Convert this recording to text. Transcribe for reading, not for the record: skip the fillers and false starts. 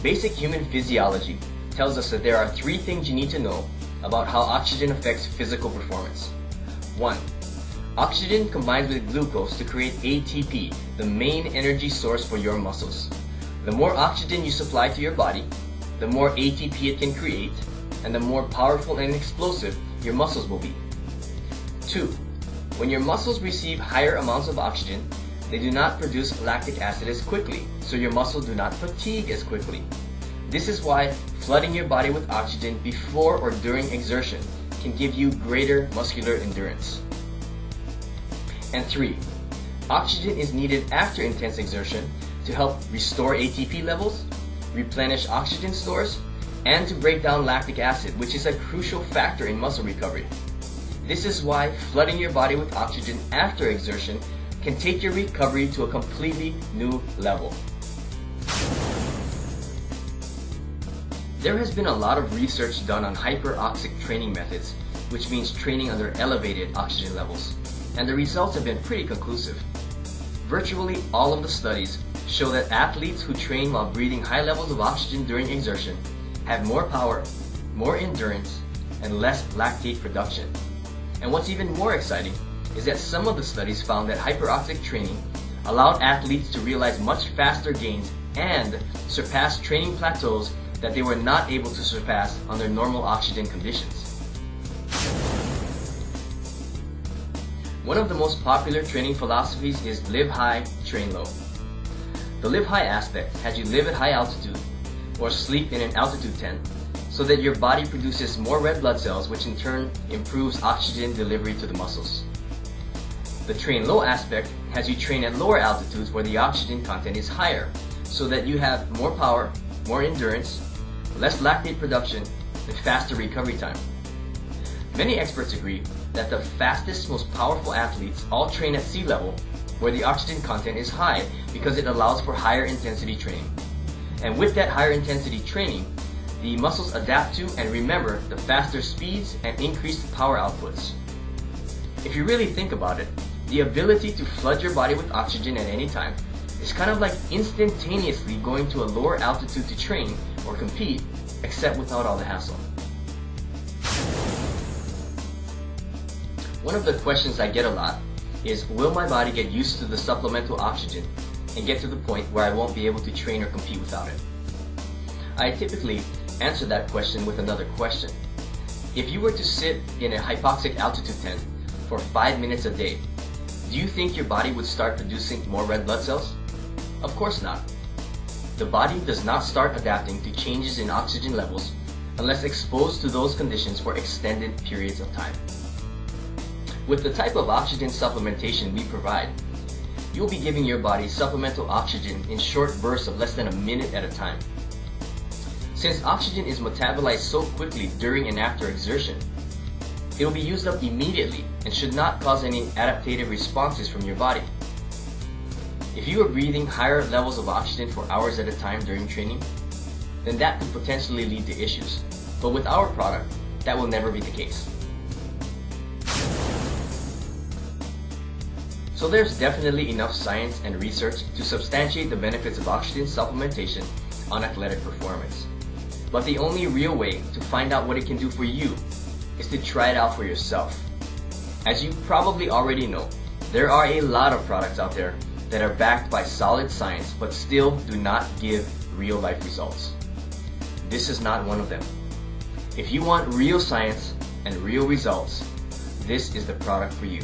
Basic human physiology tells us that there are 3 things you need to know about how oxygen affects physical performance. 1. Oxygen combines with glucose to create ATP, the main energy source for your muscles. The more oxygen you supply to your body, the more ATP it can create, and the more powerful and explosive your muscles will be. 2. When your muscles receive higher amounts of oxygen, they do not produce lactic acid as quickly, so your muscles do not fatigue as quickly. This is why flooding your body with oxygen before or during exertion can give you greater muscular endurance. And 3. Oxygen is needed after intense exertion to help restore ATP levels, replenish oxygen stores, and to break down lactic acid, which is a crucial factor in muscle recovery. This is why flooding your body with oxygen after exertion can take your recovery to a completely new level. There has been a lot of research done on hyperoxic training methods, which means training under elevated oxygen levels, and the results have been pretty conclusive. Virtually all of the studies show that athletes who train while breathing high levels of oxygen during exertion have more power, more endurance, and less lactate production. And what's even more exciting is that some of the studies found that hyperoxic training allowed athletes to realize much faster gains and surpass training plateaus that they were not able to surpass under normal oxygen conditions. One of the most popular training philosophies is live high, train low. The live high aspect has you live at high altitude or sleep in an altitude tent so that your body produces more red blood cells, which in turn improves oxygen delivery to the muscles. The train low aspect has you train at lower altitudes where the oxygen content is higher so that you have more power, more endurance, less lactate production, and faster recovery time. Many experts agree that the fastest, most powerful athletes all train at sea level where the oxygen content is high because it allows for higher intensity training. And with that higher intensity training, the muscles adapt to and remember the faster speeds and increased power outputs. If you really think about it, the ability to flood your body with oxygen at any time is kind of like instantaneously going to a lower altitude to train or compete, except without all the hassle. One of the questions I get a lot is, will my body get used to the supplemental oxygen and get to the point where I won't be able to train or compete without it? I typically answer that question with another question. If you were to sit in a hypoxic altitude tent for 5 minutes a day, do you think your body would start producing more red blood cells? Of course not. The body does not start adapting to changes in oxygen levels unless exposed to those conditions for extended periods of time. With the type of oxygen supplementation we provide, you'll be giving your body supplemental oxygen in short bursts of less than a minute at a time. Since oxygen is metabolized so quickly during and after exertion, it will be used up immediately and should not cause any adaptive responses from your body. If you are breathing higher levels of oxygen for hours at a time during training, then that could potentially lead to issues. But with our product, that will never be the case. So there's definitely enough science and research to substantiate the benefits of oxygen supplementation on athletic performance. But the only real way to find out what it can do for you is to try it out for yourself. As you probably already know, there are a lot of products out there that are backed by solid science but still do not give real life results. This is not one of them. If you want real science and real results, this is the product for you.